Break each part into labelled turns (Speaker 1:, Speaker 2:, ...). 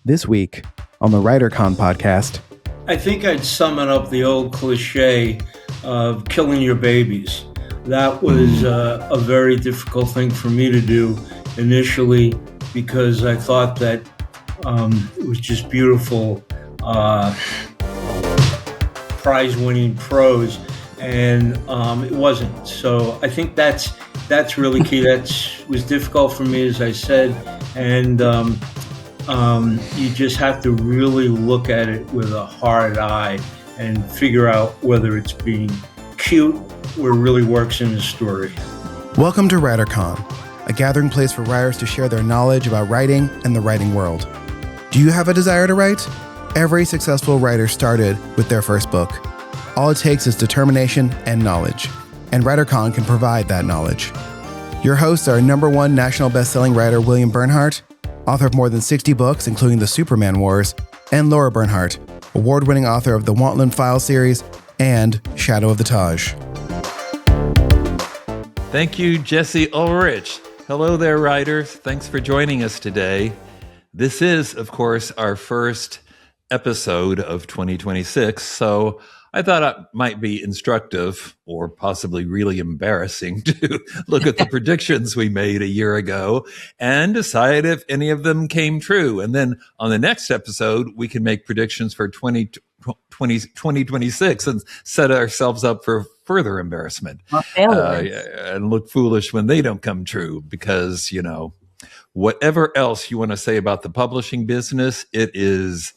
Speaker 1: This week on the WriterCon podcast.
Speaker 2: I think I'd summon up the old cliche of killing your babies. That was a very difficult thing for me to do initially because I thought that it was just beautiful prize-winning prose, and it wasn't. So I think that's really key. That was difficult for me, as I said, and you just have to really look at it with a hard eye and figure out whether it's being cute or really works in the story.
Speaker 1: Welcome to WriterCon, a gathering place for writers to share their knowledge about writing and the writing world. Do you have a desire to write? Every successful writer started with their first book. All it takes is determination and knowledge, and WriterCon can provide that knowledge. Your hosts are #1 national best-selling writer William Bernhardt, author of more than 60 books, including The Superman Wars, and Lara Bernhardt, award-winning author of the Wantland Files series and Shadow of the Taj.
Speaker 3: Thank you, Jesse Ulrich. Hello there, writers. Thanks for joining us today. This is, of course, our first episode of 2026, so I thought it might be instructive or possibly really embarrassing to look at the predictions we made a year ago and decide if any of them came true. And then on the next episode, we can make predictions for 2026 and set ourselves up for further embarrassment and look foolish when they don't come true because, you know, whatever else you want to say about the publishing business, it is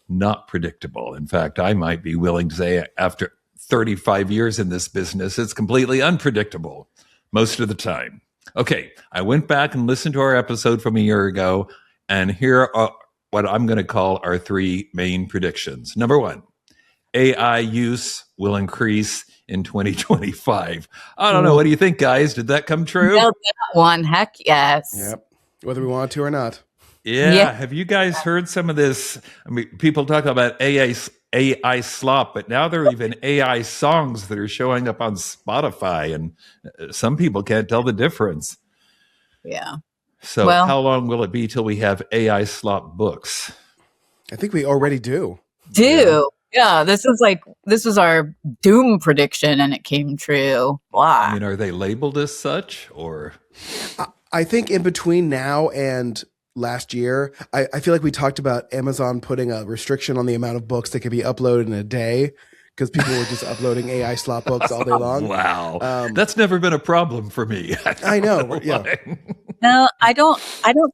Speaker 3: not predictable. In fact, I might be willing to say after 35 years in this business, it's completely unpredictable most of the time. Okay, I went back and listened to our episode from a year ago, and here are what I'm going to call our three main predictions. Number 1, AI use will increase in 2025. I don't know. What do you think, guys? Did that come true?
Speaker 4: Nailed that one. Heck yes.
Speaker 1: Yep. Whether we want to or not.
Speaker 3: Yeah. Have you guys heard some of this? I mean, people talk about AI slop, but now there are even AI songs that are showing up on Spotify, and some people can't tell the difference.
Speaker 4: Yeah.
Speaker 3: So how long will it be till we have AI slop books?
Speaker 1: I think we already do.
Speaker 4: Yeah, this was our doom prediction, and it came true. Wow.
Speaker 3: I mean, are they labeled as such, or?
Speaker 1: I think in between now and last year, I feel like we talked about Amazon putting a restriction on the amount of books that could be uploaded in a day because people were just uploading AI slop books all day long.
Speaker 3: Wow. That's never been a problem for me.
Speaker 1: I know. Yeah.
Speaker 4: No, I don't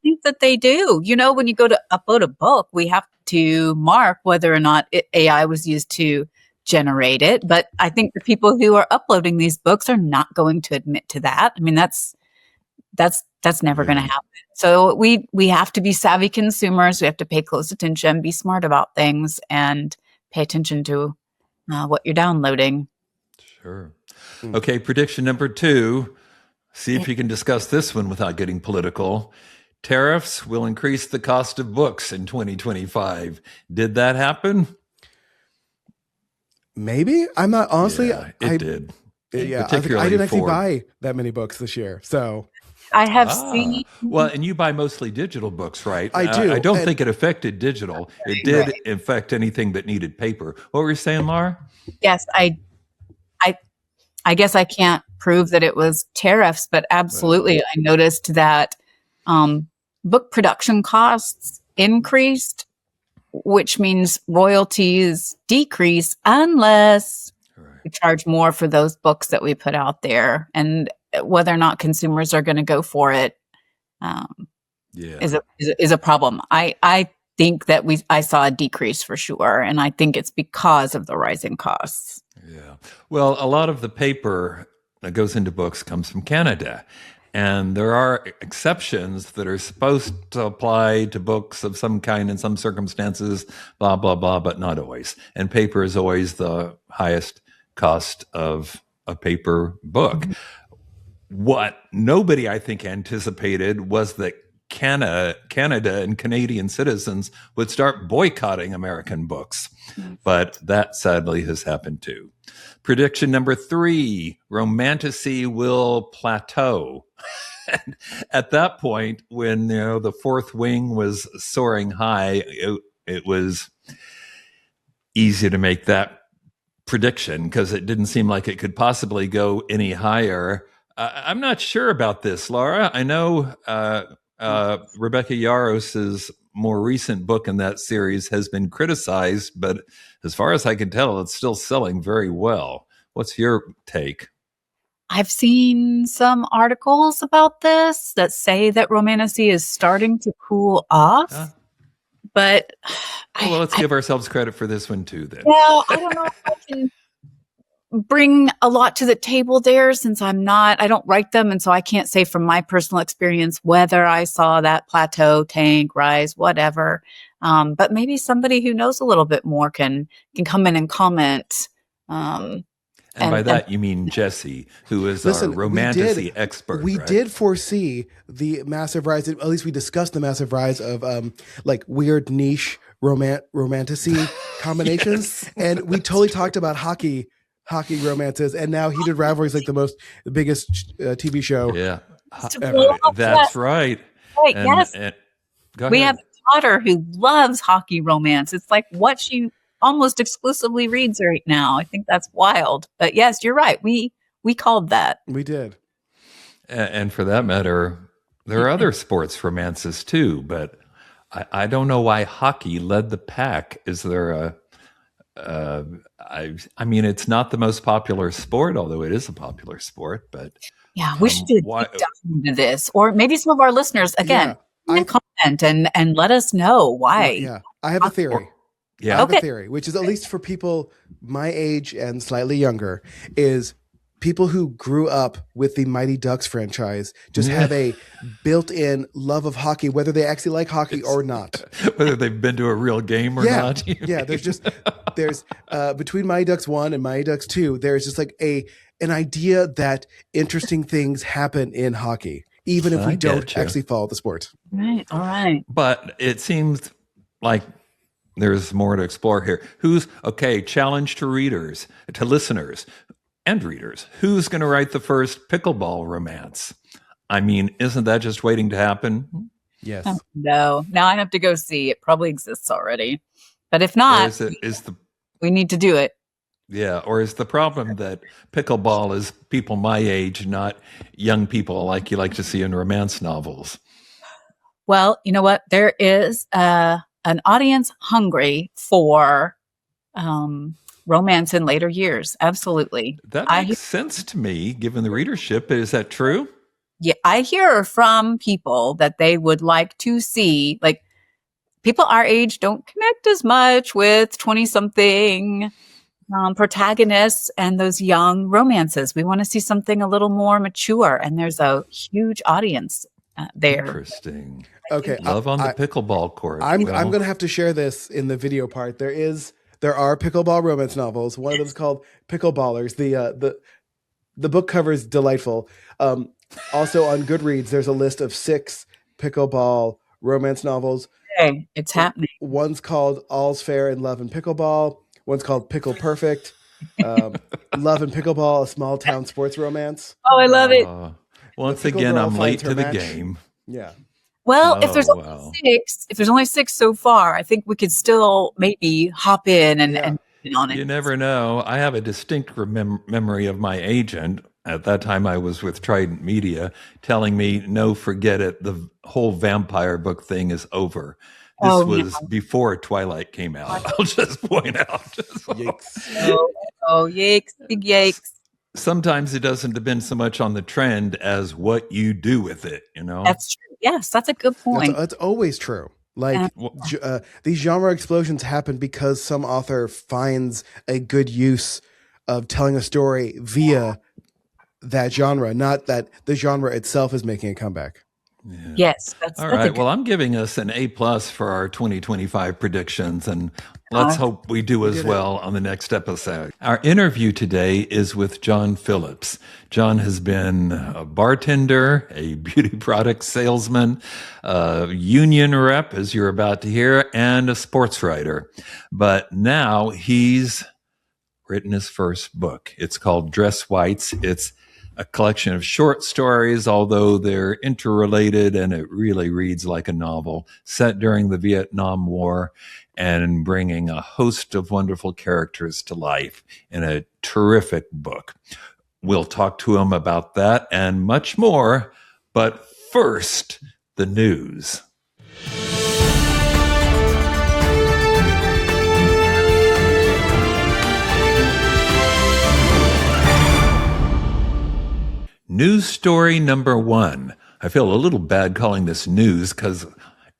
Speaker 4: think that they do. You know, when you go to upload a book, we have to mark whether or not AI was used to generate it. But I think the people who are uploading these books are not going to admit to that. I mean, that's never going to happen. So we have to be savvy consumers. We have to pay close attention, be smart about things, and pay attention to what you're downloading.
Speaker 3: Sure. Okay, prediction number 2. See if you can discuss this one without getting political. Tariffs will increase the cost of books in 2025. Did that happen?
Speaker 1: Maybe. I'm not, honestly.
Speaker 3: Yeah, it did.
Speaker 1: Yeah, I didn't actually buy that many books this year, so.
Speaker 4: I have seen.
Speaker 3: Well, and you buy mostly digital books, right?
Speaker 1: I do.
Speaker 3: I don't think it affected digital. It did affect anything that needed paper. What were you saying, Lara?
Speaker 4: Yes, I guess I can't prove that it was tariffs, but absolutely, I noticed that book production costs increased, which means royalties decrease unless we charge more for those books that we put out there. And whether or not consumers are going to go for it is a problem. I think that I saw a decrease for sure, and I think it's because of the rising costs.
Speaker 3: Yeah. Well, a lot of the paper that goes into books comes from Canada, and there are exceptions that are supposed to apply to books of some kind in some circumstances, blah, blah, blah, but not always. And paper is always the highest cost of a paper book. What nobody, I think, anticipated was that Canada and Canadian citizens would start boycotting American books. But that sadly has happened too. Prediction number 3, romanticy will plateau. At that point, when the fourth wing was soaring high, it was easy to make that prediction because it didn't seem like it could possibly go any higher. I'm not sure about this, Lara. I know Rebecca Yaros's more recent book in that series has been criticized, but as far as I can tell, it's still selling very well. What's your take?
Speaker 4: I've seen some articles about this that say that romantasy is starting to cool off, but
Speaker 3: well, let's give ourselves credit for this one too, then.
Speaker 4: Well, I don't know if I can bring a lot to the table there since I don't write them. And so I can't say from my personal experience whether I saw that plateau, tank, rise, whatever. But maybe somebody who knows a little bit more can come in and comment.
Speaker 3: And by that, you mean Jesse, who is our romantasy expert.
Speaker 1: We
Speaker 3: right?
Speaker 1: did foresee the massive rise, at least we discussed the massive rise of like weird niche romantasy combinations. Yes. And we totally talked about hockey romances, and now Heated Rivalry is like the biggest TV show.
Speaker 3: Yeah. That's right.
Speaker 4: Right, yes. We have a daughter who loves hockey romance. It's like what she almost exclusively reads right now. I think that's wild. But yes, you're right. We called that.
Speaker 1: We did.
Speaker 3: And for that matter, there are other sports romances too, but I don't know why hockey led the pack. Is there I mean, it's not the most popular sport, although it is a popular sport, but
Speaker 4: yeah, we should do a deep dive into this, or maybe some of our listeners again comment and let us know why.
Speaker 1: Yeah, I have a theory. I have a theory, which is at least for people my age and slightly younger, is people who grew up with the Mighty Ducks franchise just have a built-in love of hockey, whether they actually like hockey or not.
Speaker 3: Whether they've been to a real game or not.
Speaker 1: Yeah, there's between Mighty Ducks 1 and Mighty Ducks 2, there's just like an idea that interesting things happen in hockey, even if we don't actually follow the sport.
Speaker 4: Right, all right.
Speaker 3: But it seems like there's more to explore here. Challenge to readers, to listeners and readers. Who's going to write the first pickleball romance? I mean, isn't that just waiting to happen?
Speaker 1: Yes.
Speaker 4: Oh, no. Now I have to go see. It probably exists already. But if not, we need to do it.
Speaker 3: Yeah. Or is the problem that pickleball is people my age, not young people like you like to see in romance novels?
Speaker 4: Well, you know what? There is an audience hungry for romance in later years. Absolutely.
Speaker 3: That makes sense to me, given the readership. Is that true?
Speaker 4: Yeah, I hear from people that they would like to see, like, people our age don't connect as much with 20-something protagonists and those young romances. We want to see something a little more mature, and there's a huge audience there.
Speaker 3: Interesting.
Speaker 1: Okay.
Speaker 3: Love on the pickleball court.
Speaker 1: I'm going to have to share this in the video part. There are pickleball romance novels. One of them is called Pickleballers. The book cover is delightful. Also on Goodreads, there's a list of 6 pickleball romance novels.
Speaker 4: Hey, it's happening.
Speaker 1: One's called All's Fair in Love and Pickleball. One's called Pickle Perfect. Love and Pickleball, a small town sports romance.
Speaker 4: Oh, I love it.
Speaker 3: Once again, I'm late to the game.
Speaker 1: Yeah.
Speaker 4: Well, if there's only 6 so far, I think we could still maybe hop in and on it.
Speaker 3: You never know. I have a distinct memory of my agent. At that time, I was with Trident Media, telling me, "No, forget it. The whole vampire book thing is over." This was before Twilight came out. I'll just point out.
Speaker 1: Yikes!
Speaker 4: Yikes! Big yikes!
Speaker 3: Sometimes it doesn't depend so much on the trend as what you do with it.
Speaker 4: That's true. Yes, that's a good point.
Speaker 1: That's always true. Like these genre explosions happen because some author finds a good use of telling a story via that genre, not that the genre itself is making a comeback.
Speaker 3: Yeah.
Speaker 4: Yes.
Speaker 3: All right. Well, I'm giving us an A+ for our 2025 predictions, and let's hope we do as well on the next episode. Our interview today is with John Phillips. John has been a bartender, a beauty product salesman, a union rep, as you're about to hear, and a sports writer. But now he's written his first book. It's called Dress Whites. It's a collection of short stories, although they're interrelated, and it really reads like a novel set during the Vietnam War and bringing a host of wonderful characters to life in a terrific book. We'll talk to him about that and much more, but first, the news. News story number one. I feel a little bad calling this news because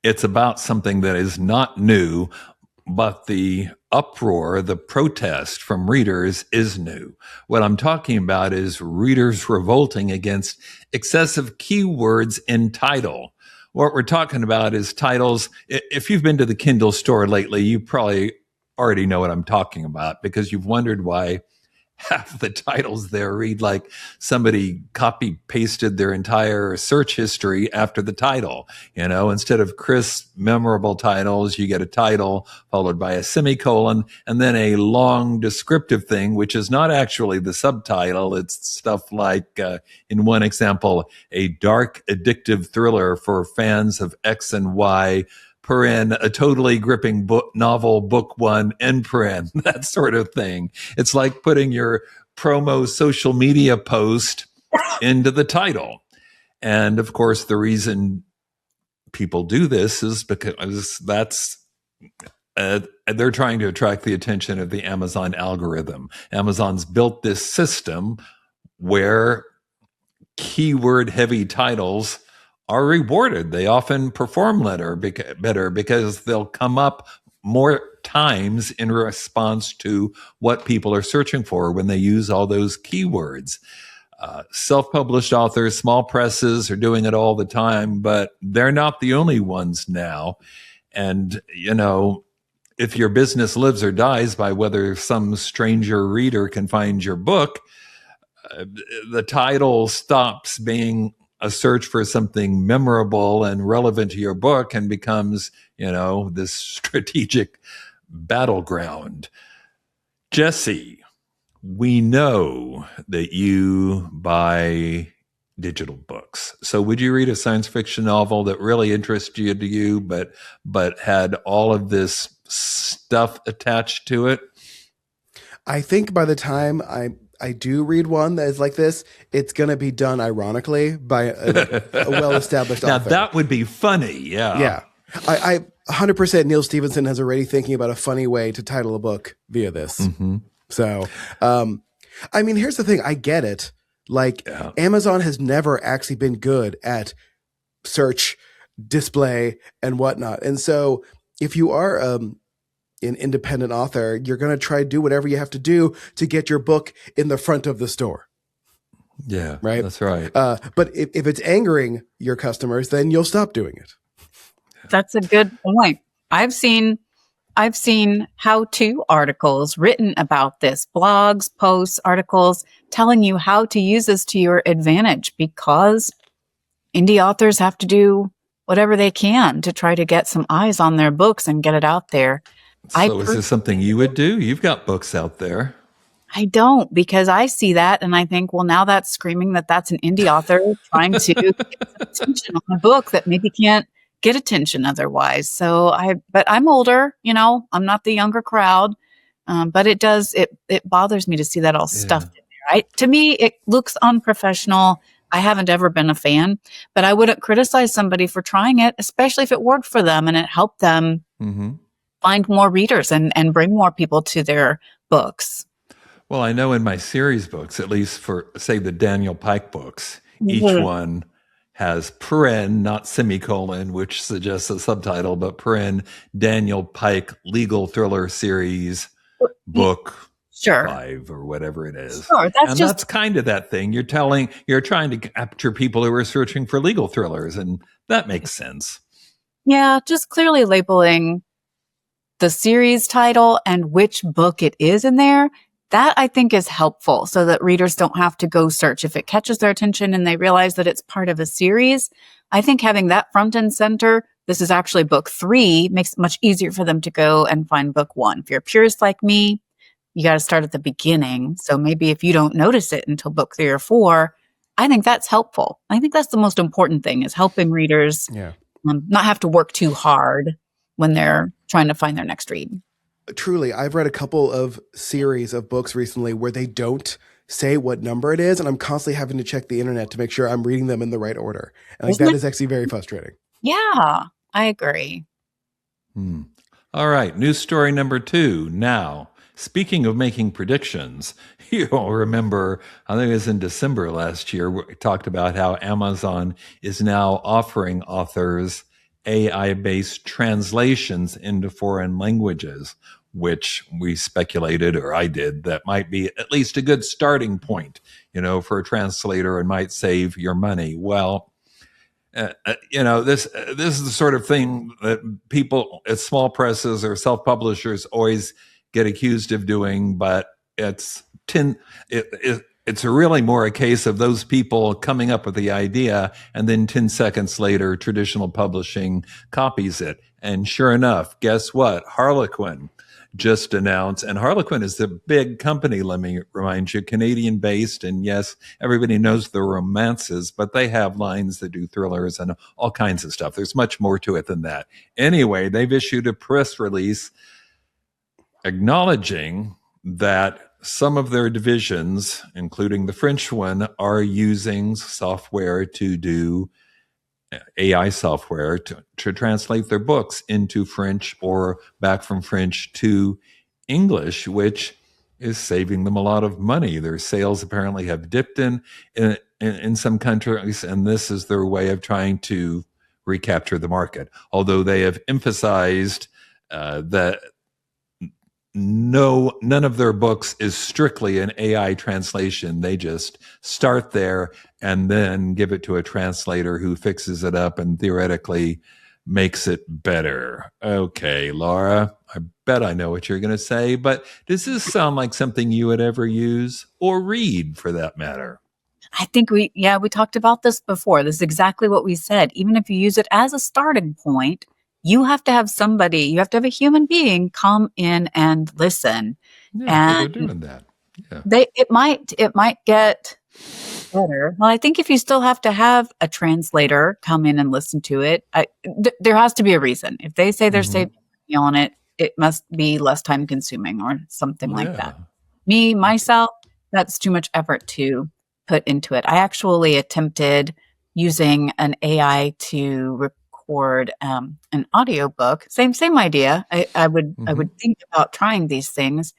Speaker 3: it's about something that is not new, but the uproar, the protest from readers is new. What I'm talking about is readers revolting against excessive keywords in title. What we're talking about is titles. If you've been to the Kindle store lately, you probably already know what I'm talking about because you've wondered why half the titles there read like somebody copy pasted their entire search history after the title. You know, instead of crisp, memorable titles, you get a title followed by a semicolon and then a long descriptive thing, which is not actually the subtitle. It's stuff like, in one example, a dark, addictive thriller for fans of X and Y, paren, a totally gripping novel, book one, end paren, that sort of thing. It's like putting your promo social media post into the title. And of course, the reason people do this is because they're trying to attract the attention of the Amazon algorithm. Amazon's built this system where keyword-heavy titles are rewarded. They often perform better because they'll come up more times in response to what people are searching for when they use all those keywords. Self-published authors, small presses are doing it all the time, but they're not the only ones now. And, you know, if your business lives or dies by whether some stranger reader can find your book, the title stops being a search for something memorable and relevant to your book and becomes, you know, this strategic battleground. Jesse, we know that you buy digital books. So would you read a science fiction novel that really interested you, but had all of this stuff attached to it?
Speaker 1: I think by the time I do read one that is like this, it's going to be done ironically by a well-established author.
Speaker 3: Now, that would be funny, yeah.
Speaker 1: Yeah. I 100% Neil Stephenson has already thinking about a funny way to title a book via this. Mm-hmm. So, I mean, here's the thing. I get it. Like, Amazon has never actually been good at search, display, and whatnot. And so if you are an independent author, you're going to try to do whatever you have to do to get your book in the front of the store.
Speaker 3: Yeah,
Speaker 1: right.
Speaker 3: That's right.
Speaker 1: But if it's angering your customers, then you'll stop doing it.
Speaker 4: That's a good point. I've seen how-to articles written about this, blogs, posts, articles telling you how to use this to your advantage because indie authors have to do whatever they can to try to get some eyes on their books and get it out there.
Speaker 3: So is this something you would do? You've got books out there.
Speaker 4: I don't, because I see that and I think, well, now that's screaming that that's an indie author trying to get attention on a book that maybe can't get attention otherwise. But I'm older, you know, I'm not the younger crowd. But it bothers me to see that all stuffed in there. To me, it looks unprofessional. I haven't ever been a fan, but I wouldn't criticize somebody for trying it, especially if it worked for them and it helped them find more readers and bring more people to their books.
Speaker 3: Well, I know in my series books, at least for, say, the Daniel Pike books, each one has paren, not semicolon, which suggests a subtitle, but paren, Daniel Pike legal thriller series book 5 or whatever it is.
Speaker 4: Sure,
Speaker 3: that's kind of that thing. You're trying to capture people who are searching for legal thrillers, and that makes sense.
Speaker 4: Yeah, just clearly labeling the series title and which book it is in there. That I think is helpful so that readers don't have to go search. If it catches their attention and they realize that it's part of a series, I think having that front and center, this is actually book 3, makes it much easier for them to go and find book 1. If you're a purist like me, you got to start at the beginning. So maybe if you don't notice it until book 3 or 4, I think that's helpful. I think that's the most important thing, is helping readers not have to work too hard when they're trying to find their next read.
Speaker 1: Truly, I've read a couple of series of books recently where they don't say what number it is, and I'm constantly having to check the internet to make sure I'm reading them in the right order. And like, that is actually very frustrating.
Speaker 4: Yeah, I agree.
Speaker 3: All right, news story number 2 now. Speaking of making predictions, you'll remember, I think it was in December last year, we talked about how Amazon is now offering authors AI-based translations into foreign languages, which we speculated, or I did, that might be at least a good starting point, for a translator, and might save your money. Well, this is the sort of thing that people at small presses or self-publishers always get accused of doing, but it's really more a case of those people coming up with the idea, and then 10 seconds later, traditional publishing copies it. And sure enough, guess what? Harlequin just announced, and Harlequin is a big company, let me remind you, Canadian-based, and yes, everybody knows the romances, but they have lines that do thrillers and all kinds of stuff. There's much more to it than that. Anyway, they've issued a press release acknowledging that some of their divisions, including the French one, are using software to do AI software to translate their books into French or back from French to English, which is saving them a lot of money. Their sales apparently have dipped in some countries, and this is their way of trying to recapture the market. Although they have emphasized that none of their books is strictly an AI translation. They just start there and then give it to a translator who fixes it up and theoretically makes it better. Okay, Lara, I bet I know what you're going to say, but does this sound like something you would ever use or read, for that matter?
Speaker 4: I think we talked about this before. This is exactly what we said. Even if you use it as a starting point, you have to have a human being come in and listen.
Speaker 3: Yeah, they're doing that. Yeah.
Speaker 4: It might get better. Well, I think if you still have to have a translator come in and listen to it, there has to be a reason. If they say they're saving money on it, it must be less time consuming or something like that. Myself, that's too much effort to put into it. I actually attempted using an AI to record an audiobook. Same idea. I would think about trying these things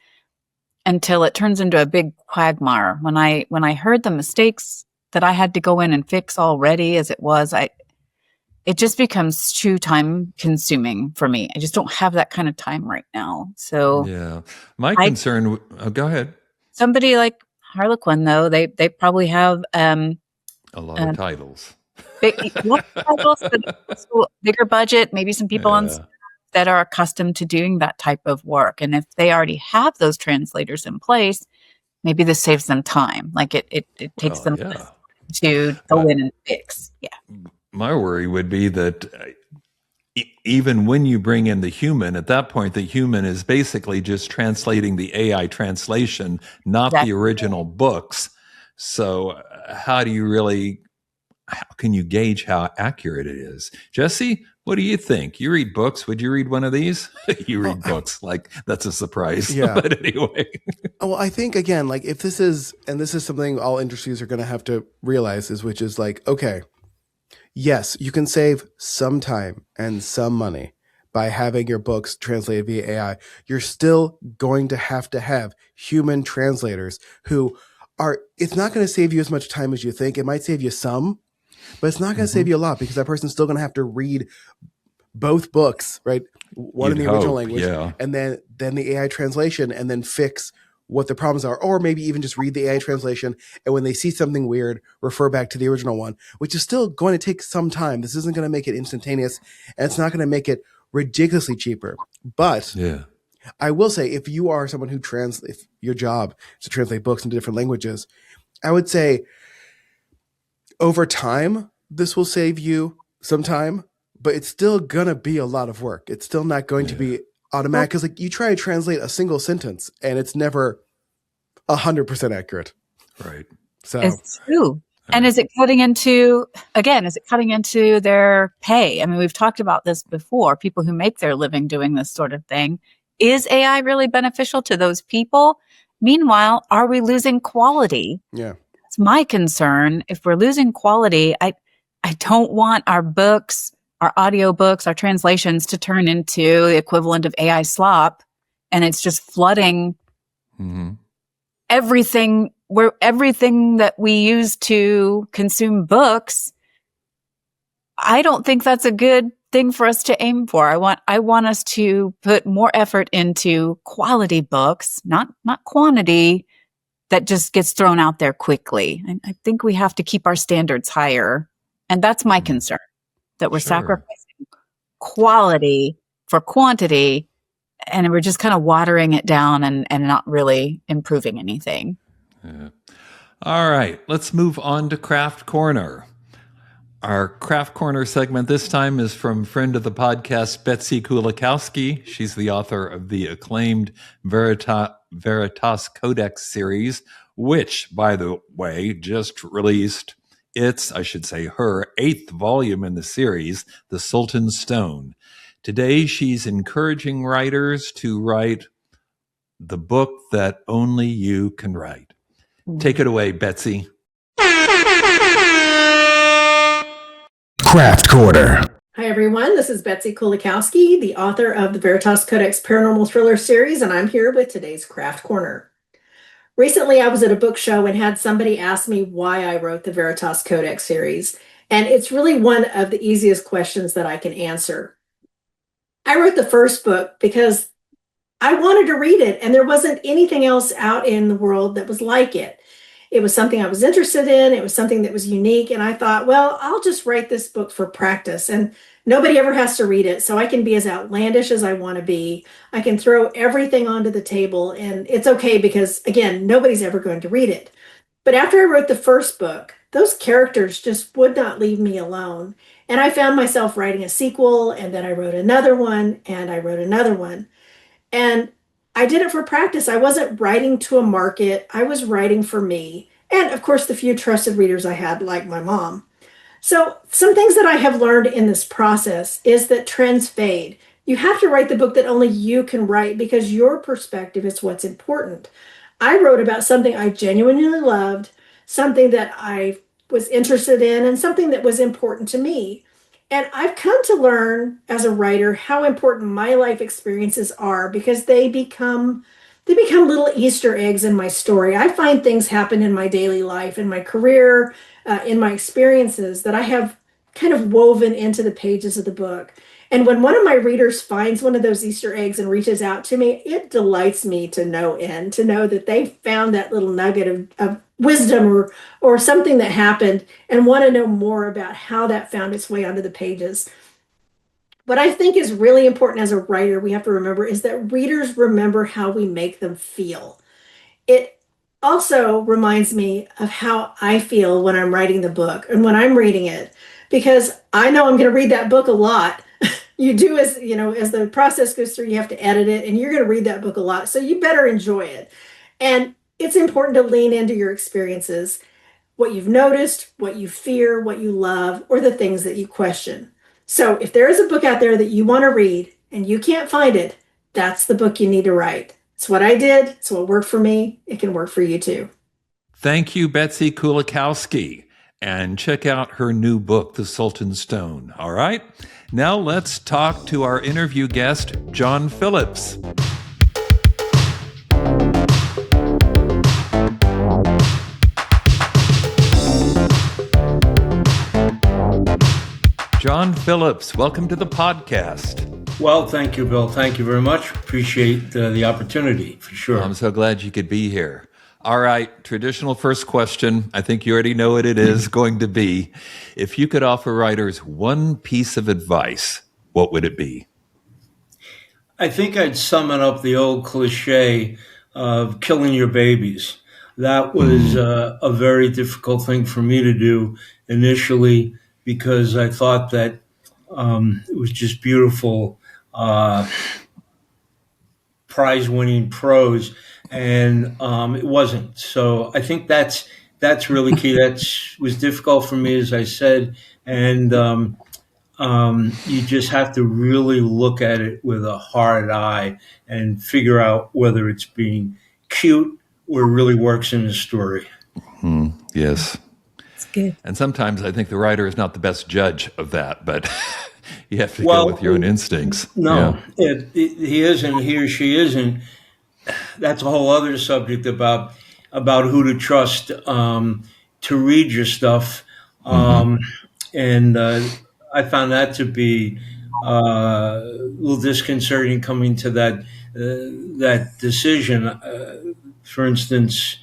Speaker 4: until it turns into a big quagmire. When I heard the mistakes that I had to go in and fix already as it was, it just becomes too time consuming for me. I just don't have that kind of time right now. So
Speaker 3: yeah, my concern. Go ahead.
Speaker 4: Somebody like Harlequin, though, they probably have
Speaker 3: a lot of titles.
Speaker 4: Bigger budget, maybe some people on staff that are accustomed to doing that type of work. And if they already have those translators in place, maybe this saves them time. Like it takes them to go in and fix. Yeah.
Speaker 3: My worry would be that even when you bring in the human, at that point, the human is basically just translating the AI translation, not the original books. So how can you gauge how accurate it is? Jesse, what do you think? You read books. Would you read one of these? You read books. Like, that's a surprise.
Speaker 1: Yeah.
Speaker 3: But anyway.
Speaker 1: Well, I think, again, like, if this is something all industries are going to have to realize, which is like, okay, yes, you can save some time and some money by having your books translated via AI. You're still going to have human translators who it's not going to save you as much time as you think. It might save you some, but it's not going to save you a lot, because that person's still going to have to read both books, right? One in the original language, and then the AI translation, and then fix what the problems are, or maybe even just read the AI translation, and when they see something weird, refer back to the original one, which is still going to take some time. This isn't going to make it instantaneous, and it's not going to make it ridiculously cheaper. But I will say, if you are someone who if your job is to translate books into different languages, I would say over time, this will save you some time, but it's still going to be a lot of work. It's still not going to be automatic, because like you try to translate a single sentence and it's never 100% accurate.
Speaker 3: Right.
Speaker 1: So
Speaker 4: it's true. And is it cutting into their pay? I mean, we've talked about this before, people who make their living doing this sort of thing. Is AI really beneficial to those people? Meanwhile, are we losing quality?
Speaker 1: Yeah.
Speaker 4: That's my concern. If we're losing quality, I don't want our books, our audiobooks, our translations to turn into the equivalent of AI slop, and it's just flooding everything that we use to consume books. I don't think that's a good thing for us to aim for. I want us to put more effort into quality books, not quantity that just gets thrown out there quickly. I think we have to keep our standards higher. And that's my concern, that we're sacrificing quality for quantity, and we're just kind of watering it down and not really improving anything.
Speaker 3: Yeah. All right, let's move on to Craft Corner. Our Craft Corner segment this time is from friend of the podcast, Betsey Kulakowski. She's the author of the acclaimed Veritas Codex series, which, by the way, just released her 8th volume in the series, The Sultan's Stone. Today, she's encouraging writers to write the book that only you can write. Take it away, Betsey.
Speaker 1: Craft Corner.
Speaker 5: Hi, everyone. This is Betsey Kulakowski, the author of the Veritas Codex Paranormal Thriller series, and I'm here with today's Craft Corner. Recently, I was at a book show and had somebody ask me why I wrote the Veritas Codex series, and it's really one of the easiest questions that I can answer. I wrote the first book because I wanted to read it, and there wasn't anything else out in the world that was like it. It was something I was interested in. It was something that was unique. And I thought, well, I'll just write this book for practice. And nobody ever has to read it. So I can be as outlandish as I want to be. I can throw everything onto the table. And it's okay because, again, nobody's ever going to read it. But after I wrote the first book, those characters just would not leave me alone. And I found myself writing a sequel. And then I wrote another one. And I wrote another one. And I did it for practice. I wasn't writing to a market. I was writing for me. And of course, the few trusted readers I had, like my mom. So some things that I have learned in this process is that trends fade. You have to write the book that only you can write because your perspective is what's important. I wrote about something I genuinely loved, something that I was interested in, and something that was important to me. And I've come to learn as a writer how important my life experiences are because they become little Easter eggs in my story. I find things happen in my daily life, in my career, in my experiences that I have kind of woven into the pages of the book. And when one of my readers finds one of those Easter eggs and reaches out to me, it delights me to no end, to know that they found that little nugget of wisdom or something that happened and want to know more about how that found its way onto the pages. What I think is really important as a writer, we have to remember, is that readers remember how we make them feel. It also reminds me of how I feel when I'm writing the book and when I'm reading it, because I know I'm going to read that book a lot. You do, as the process goes through, you have to edit it, and you're going to read that book a lot. So you better enjoy it. And it's important to lean into your experiences, what you've noticed, what you fear, what you love, or the things that you question. So if there is a book out there that you want to read and you can't find it, that's the book you need to write. It's what I did. It's what worked for me. It can work for you too.
Speaker 3: Thank you, Betsey Kulakowski. And check out her new book, The Sultan's Stone. All right. Now let's talk to our interview guest, John Phillips. John Phillips, welcome to the podcast.
Speaker 2: Well, thank you, Bill. Thank you very much. Appreciate the opportunity, for sure.
Speaker 3: I'm so glad you could be here. All right, traditional first question. I think you already know what it is going to be. If you could offer writers one piece of advice, what would it be?
Speaker 2: I think I'd summon up the old cliche of killing your babies. That was a very difficult thing for me to do initially, because I thought that it was just beautiful, prize-winning prose, and it wasn't. So I think that's that's really key. That was difficult for me, as I said, and you just have to really look at it with a hard eye and figure out whether it's being cute or really works in the story.
Speaker 3: Yes.
Speaker 4: It's good.
Speaker 3: And sometimes I think the writer is not the best judge of that, but you have to go with your own instincts.
Speaker 2: No, he isn't. He or she isn't. That's a whole other subject about who to trust to read your stuff, and I found that to be a little disconcerting coming to that decision. For instance,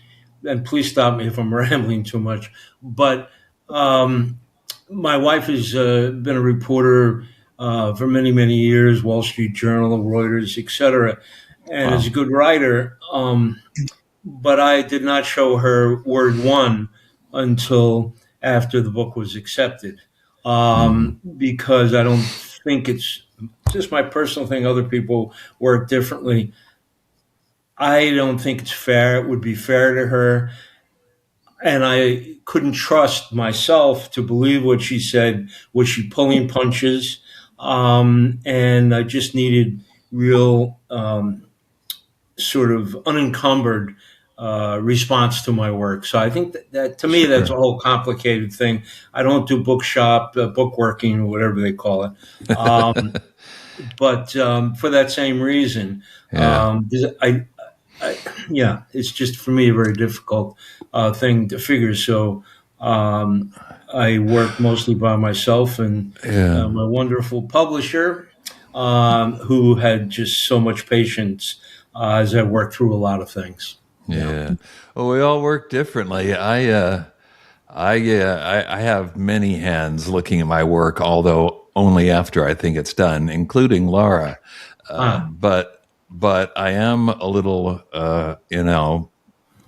Speaker 2: and please stop me if I'm rambling too much, but my wife has been a reporter for many, many years, Wall Street Journal, Reuters, etc., and is a good writer. But I did not show her Word One until after the book was accepted, because I don't think it's just my personal thing. Other people work differently. I don't think it's fair. It would be fair to her. And I couldn't trust myself to believe what she said. Was she pulling punches? And I just needed real sort of unencumbered response to my work. So I think that to me, that's a whole complicated thing. I don't do bookshop, bookworking, or whatever they call it. But for that same reason, it's just for me a very difficult thing to figure. So I work mostly by myself, and my wonderful publisher, who had just so much patience as I worked through a lot of things.
Speaker 3: Yeah. Well, we all work differently. I have many hands looking at my work, although only after I think it's done, including Lara. But I am a little,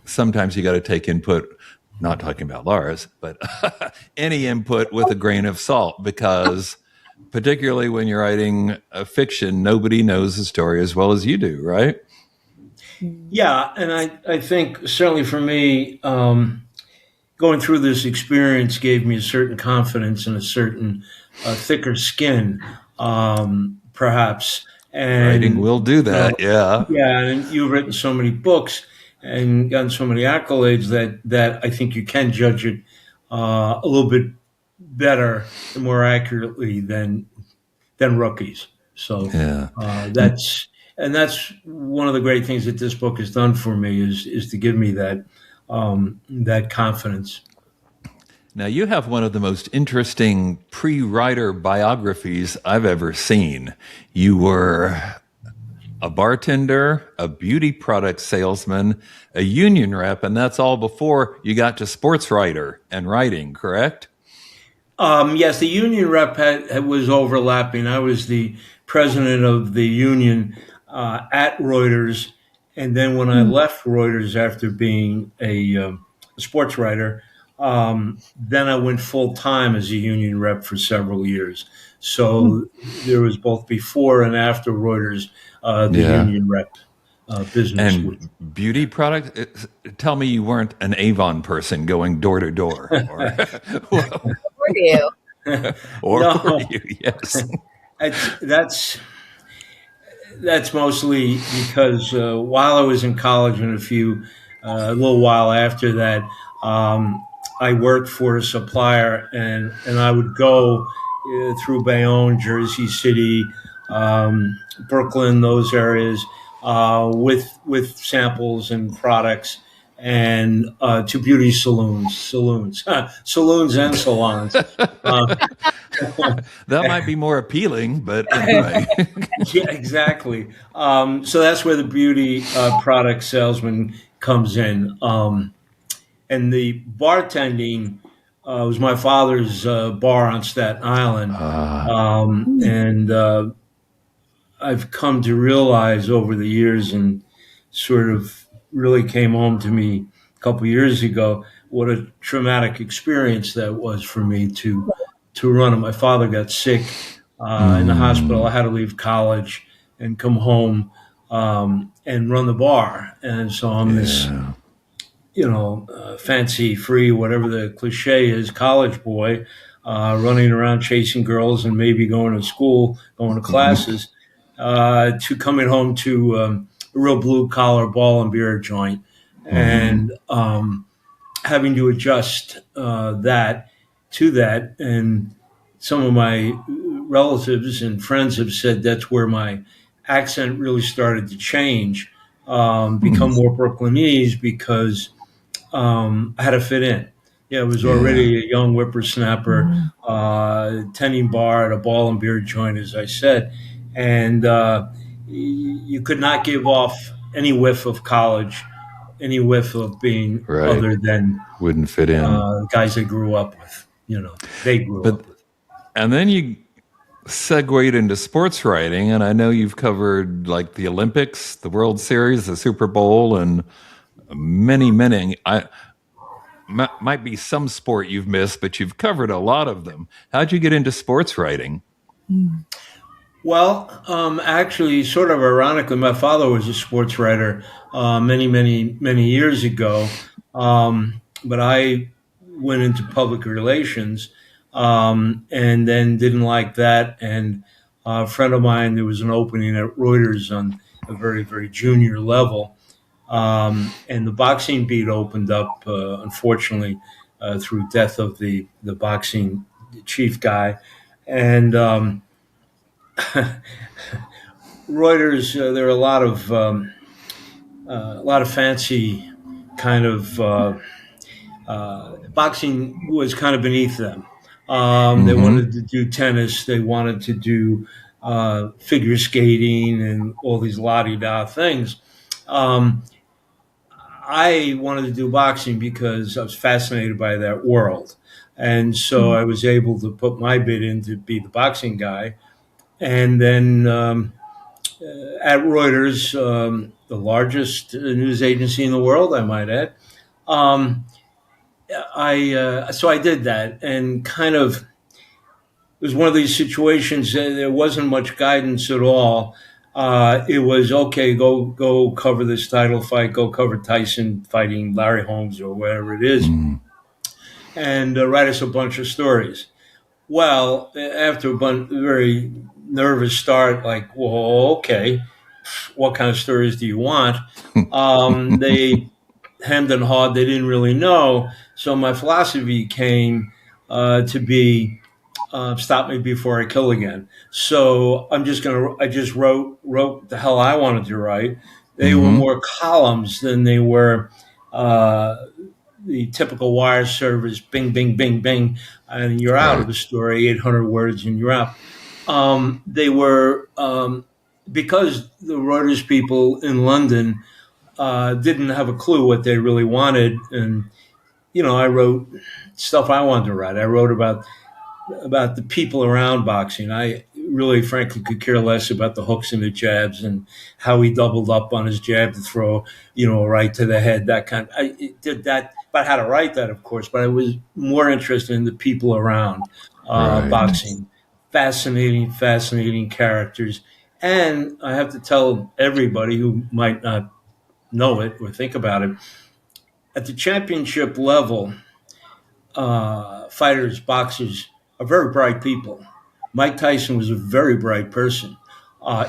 Speaker 3: sometimes you got to take input, not talking about Lara's, but any input with a grain of salt, because particularly when you're writing a fiction, nobody knows the story as well as you do, right?
Speaker 2: Yeah, and I think certainly for me, going through this experience gave me a certain confidence and a certain thicker skin, perhaps. And
Speaker 3: writing will do that, yeah.
Speaker 2: Yeah, and you've written so many books and gotten so many accolades that I think you can judge it a little bit better and more accurately than rookies. So that's one of the great things that this book has done for me is to give me that confidence.
Speaker 3: Now, you have one of the most interesting pre-writer biographies I've ever seen. You were a bartender, a beauty product salesman, a union rep, and that's all before you got to sports writer and writing, correct?
Speaker 2: Yes, the union rep was overlapping. I was the president of the union at Reuters, and then when I left Reuters after being a sports writer, then I went full time as a union rep for several years. So there was both before and after Reuters, union rep business.
Speaker 3: And beauty product, tell me you weren't an Avon person going door to door.
Speaker 4: Were you?
Speaker 3: Were you? Yes.
Speaker 2: That's mostly because while I was in college and a little while after that, I worked for a supplier, and I would go through Bayonne, Jersey City, Brooklyn, those areas, with samples and products, and to beauty saloons and salons.
Speaker 3: That might be more appealing, but anyway.
Speaker 2: Yeah, exactly. So that's where the beauty product salesman comes in. And the bartending was my father's bar on Staten Island. And I've come to realize over the years, and sort of really came home to me a couple of years ago, what a traumatic experience that was for me to run it. My father got sick in the hospital. I had to leave college and come home and run the bar. And so I'm this fancy free, whatever the cliche is, college boy, running around chasing girls and maybe going to school, going to classes, to coming home to a real blue collar ball and beer joint, and having to adjust that to that. And some of my relatives and friends have said that's where my accent really started to change, become more Brooklynese, because I had to fit in. Yeah, I was already a young whippersnapper, tending bar at a ball and beer joint, as I said. And you could not give off any whiff of college, any whiff of being other than
Speaker 3: wouldn't fit in.
Speaker 2: Guys I grew up with, they grew up with.
Speaker 3: And then you segued into sports writing, and I know you've covered like the Olympics, the World Series, the Super Bowl, and many. Might be some sport you've missed, but you've covered a lot of them. How'd you get into sports writing?
Speaker 2: Well, actually, sort of ironically, my father was a sports writer many years ago, but I went into public relations, and then didn't like that. And a friend of mine, there was an opening at Reuters on a very, very junior level, and the boxing beat opened up, unfortunately, through death of the boxing chief guy. And Reuters, there are a lot of fancy kind of boxing was kind of beneath them. They wanted to do tennis, they wanted to do figure skating and all these la-di-da things. I wanted to do boxing because I was fascinated by that world. And so I was able to put my bid in to be the boxing guy. And then at Reuters, the largest news agency in the world, I might add, so I did that, and kind of it was one of these situations that there wasn't much guidance at all. It was, okay, go cover this title fight, go cover Tyson fighting Larry Holmes or whatever it is, and write us a bunch of stories. Well, after a very nervous start, like, well, okay, what kind of stories do you want? They hemmed and hawed. They didn't really know. So my philosophy came to be, stop me before I kill again. So I just wrote the hell I wanted to write. They were more columns than they were the typical wire service, bing, bing, bing, bing, and you're out of the story, 800 words and you're out. They were, because the Reuters people in London didn't have a clue what they really wanted. And, I wrote stuff I wanted to write. I wrote about the people around boxing. I really, frankly, could care less about the hooks and the jabs and how he doubled up on his jab to throw, right to the head, that kind. I did that, but I had to write that, of course. But I was more interested in the people around boxing. Fascinating characters. And I have to tell everybody who might not know it or think about it, at the championship level, fighters, boxers are very bright people. Mike Tyson was a very bright person,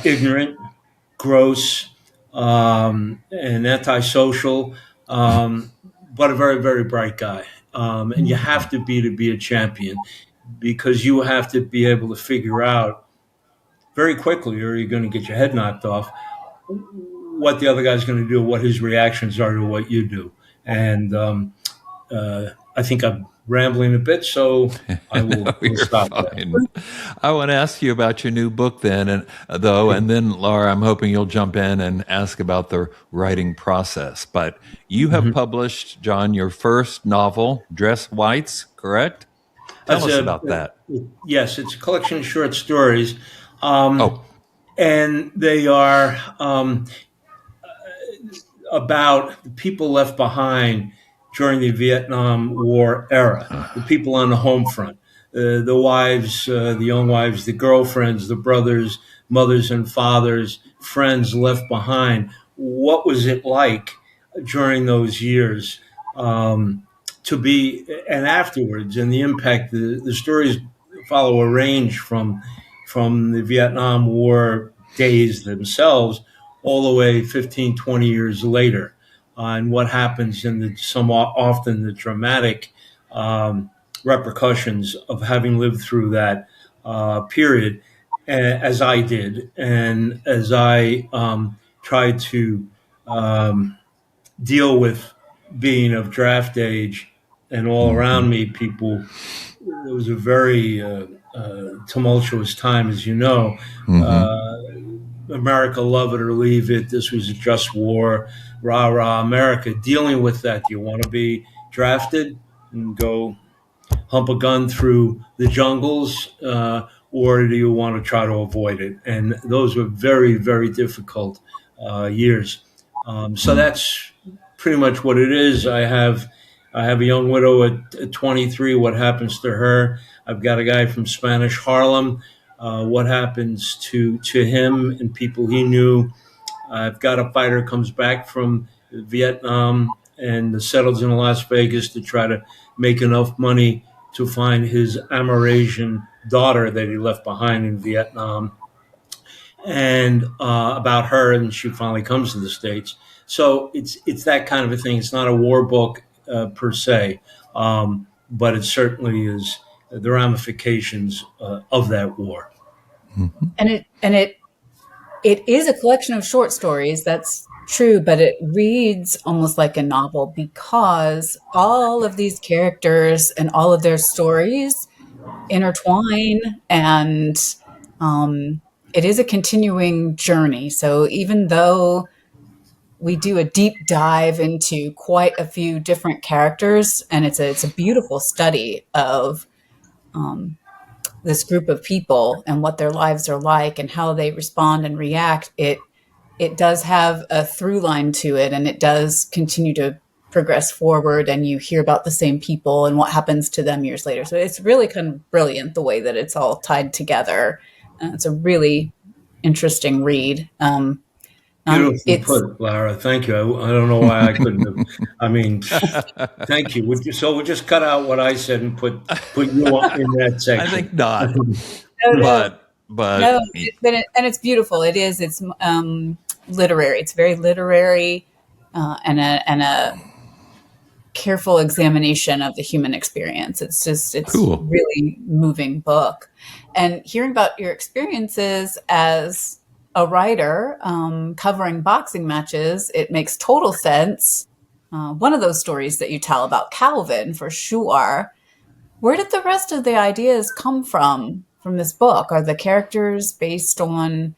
Speaker 2: ignorant, gross, and antisocial, but a very, very bright guy. And you have to be a champion, because you have to be able to figure out very quickly, or you're going to get your head knocked off, what the other guy's going to do, what his reactions are to what you do. And I think I'm rambling a bit, so I will stop there.
Speaker 3: I want to ask you about your new book then, and then, Lara, I'm hoping you'll jump in and ask about the writing process. But you have published, John, your first novel, Dress Whites, correct? Tell us about that.
Speaker 2: Yes, it's a collection of short stories. And they are about the people left behind during the Vietnam War era, the people on the home front, the wives, the young wives, the girlfriends, the brothers, mothers and fathers, friends left behind. What was it like during those years to be, and afterwards, and the impact. The stories follow a range from the Vietnam War days themselves all the way 15, 20 years later, and what happens in the somewhat often the dramatic repercussions of having lived through that period, as I did, and as I tried to deal with being of draft age, and all around me, people. It was a very tumultuous time, as you know. America, love it or leave it. This was a just war. Rah, rah, America. Dealing with that. Do you want to be drafted and go hump a gun through the jungles, or do you want to try to avoid it? And those were very, very difficult years. So that's pretty much what it is. I have a young widow at 23. What happens to her? I've got a guy from Spanish Harlem. What happens to him and people he knew? I've got a fighter comes back from Vietnam and settles in Las Vegas to try to make enough money to find his Amerasian daughter that he left behind in Vietnam, and about her, and she finally comes to the States. So it's that kind of a thing. It's not a war book per se, but it certainly is the ramifications of that war.
Speaker 4: And it is a collection of short stories. That's true, but it reads almost like a novel because all of these characters and all of their stories intertwine, and it is a continuing journey. So even though we do a deep dive into quite a few different characters, and it's a beautiful study of this group of people and what their lives are like and how they respond and react, it does have a through line to it, and it does continue to progress forward, and you hear about the same people and what happens to them years later. So it's really kind of brilliant the way that it's all tied together. It's a really interesting read.
Speaker 2: Beautifully put, Lara. Thank you. I don't know why I couldn't have. I mean, thank you. So we'll just cut out what I said and put you in that section.
Speaker 3: I think not. But
Speaker 4: no, and it's beautiful. It is. It's literary. It's very literary, and a careful examination of the human experience. It's cool. Really moving book. And hearing about your experiences as a writer covering boxing matches, it makes total sense. One of those stories that you tell about Calvin, for sure. Where did the rest of the ideas come from this book? Are the characters based on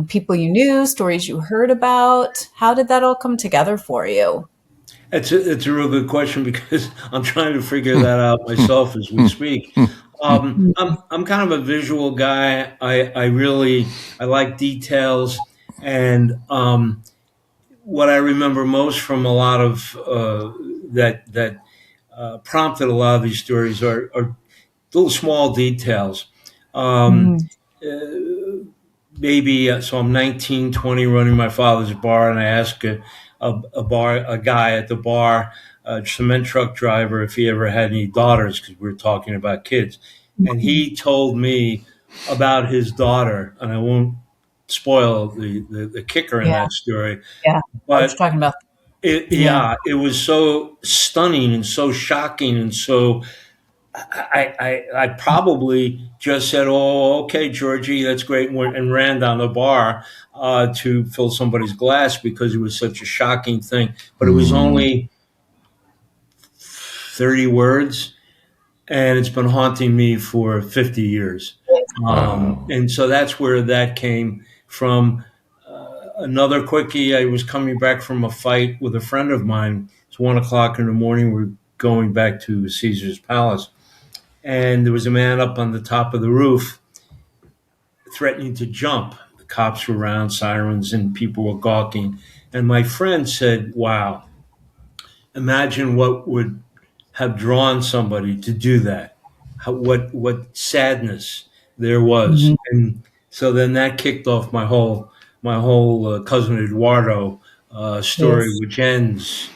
Speaker 4: people you knew, stories you heard about? How did that all come together for you?
Speaker 2: It's a real good question, because I'm trying to figure that out myself as we speak. I'm kind of a visual guy. I like details, and what I remember most from a lot of that prompted a lot of these stories are little small details. Maybe so I'm 19, 20, running my father's bar, and I ask a guy at the bar, a cement truck driver, if he ever had any daughters, because we were talking about kids. And he told me about his daughter, and I won't spoil the kicker in that story.
Speaker 4: Yeah,
Speaker 2: but
Speaker 4: I was talking about.
Speaker 2: It was so stunning and so shocking, and so I probably just said, "Oh, okay, Georgie, that's great," and ran down the bar to fill somebody's glass, because it was such a shocking thing. But it was only 30 words, and it's been haunting me for 50 years. And so that's where that came from. Another quickie, I was coming back from a fight with a friend of mine. It's 1:00 in the morning. We're going back to Caesar's Palace. And there was a man up on the top of the roof threatening to jump. The cops were around, sirens, and people were gawking. And my friend said, "Wow, imagine what would have drawn somebody to do that. What sadness there was." And so then that kicked off my whole cousin Eduardo story, which ends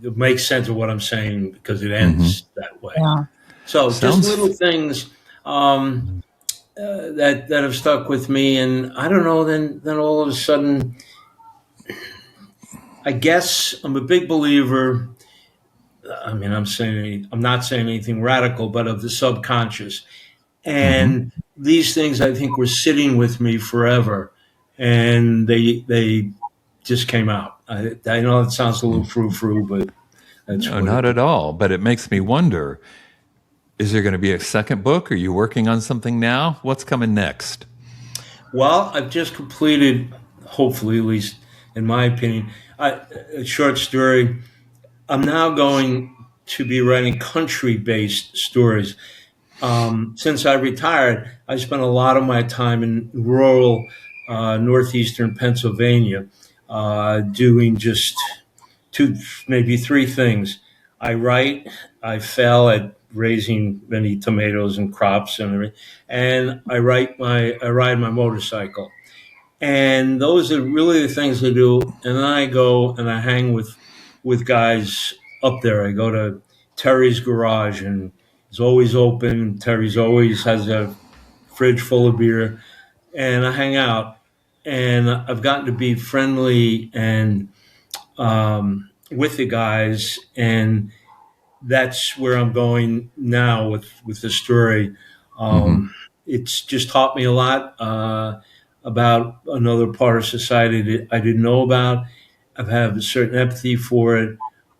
Speaker 2: it makes sense of what I'm saying because it ends that way.
Speaker 4: Yeah.
Speaker 2: So just little things that have stuck with me, and I don't know. Then all of a sudden, I guess I'm a big believer. I mean, I'm not saying anything radical, but of the subconscious, and these things I think were sitting with me forever, and they just came out. I know it sounds a little frou-frou, but that's
Speaker 3: no, not at all. But it makes me wonder: is there going to be a second book? Are you working on something now? What's coming next?
Speaker 2: Well, I've just completed, hopefully, at least in my opinion, a short story. I'm now going to be writing country-based stories. Since I retired, I spent a lot of my time in rural northeastern Pennsylvania doing just two, maybe three things. I write, I fail at raising many tomatoes and crops and everything, and I ride my motorcycle. And those are really the things I do. And then I go and I hang with guys up there. I go to Terry's garage, and it's always open. Terry's always has a fridge full of beer, and I hang out. And I've gotten to be friendly and with the guys, and that's where I'm going now with the story. It's just taught me a lot about another part of society that I didn't know about. I've had a certain empathy for it,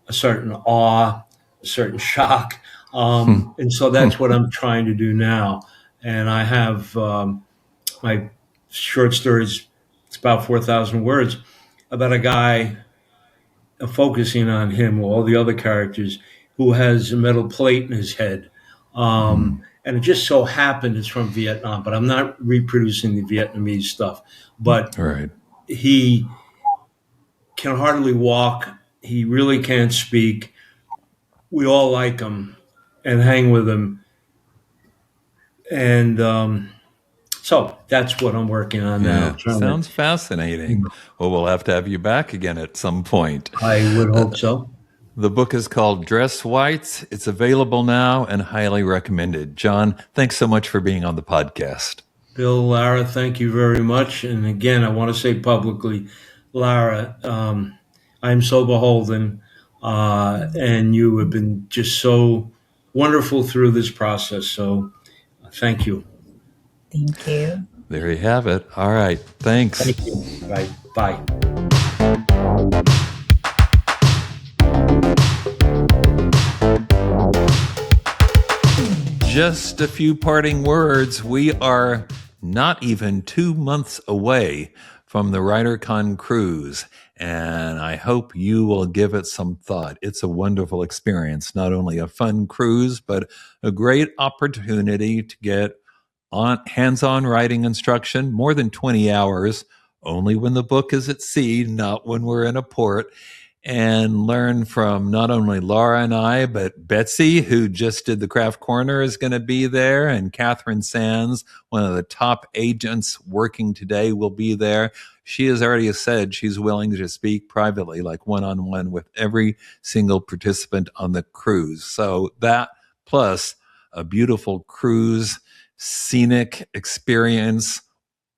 Speaker 2: a certain awe, a certain shock. And so that's what I'm trying to do now. And I have my short stories, it's about 4,000 words, about a guy focusing on him, all the other characters, who has a metal plate in his head. And it just so happened it's from Vietnam, but I'm not reproducing the Vietnamese stuff. But he can hardly walk. He really can't speak. We all like him and hang with him. And so that's what I'm working on now.
Speaker 3: Sounds fascinating. Well, we'll have to have you back again at some point.
Speaker 2: I would hope so.
Speaker 3: The book is called Dress Whites. It's available now and highly recommended. John, thanks so much for being on the podcast.
Speaker 2: Bill, Lara, thank you very much. And again, I want to say publicly, Lara, I'm so beholden, and you have been just so wonderful through this process. So thank you.
Speaker 4: Thank you.
Speaker 3: There you have it. All right. Thanks.
Speaker 2: Thank you. Right. Bye.
Speaker 3: Just a few parting words. We are not even 2 months away from the WriterCon cruise, and I hope you will give it some thought. It's a wonderful experience, not only a fun cruise, but a great opportunity to get on hands-on writing instruction, more than 20 hours, only when the book is at sea, not when we're in a port, and learn from not only Lara and I, but Betsey, who just did the Craft Corner, is going to be there, and Catherine Sands, one of the top agents working today, will be there. She has already said she's willing to speak privately, like one-on-one with every single participant on the cruise. So that, plus a beautiful cruise, scenic experience.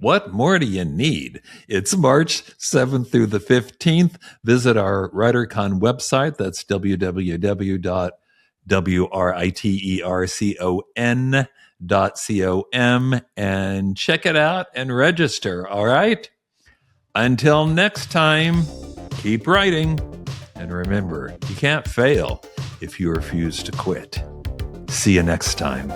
Speaker 3: What more do you need? It's March 7th through the 15th. Visit our WriterCon website. That's www.writercon.com and check it out and register. All right? Until next time, keep writing. And remember, you can't fail if you refuse to quit. See you next time.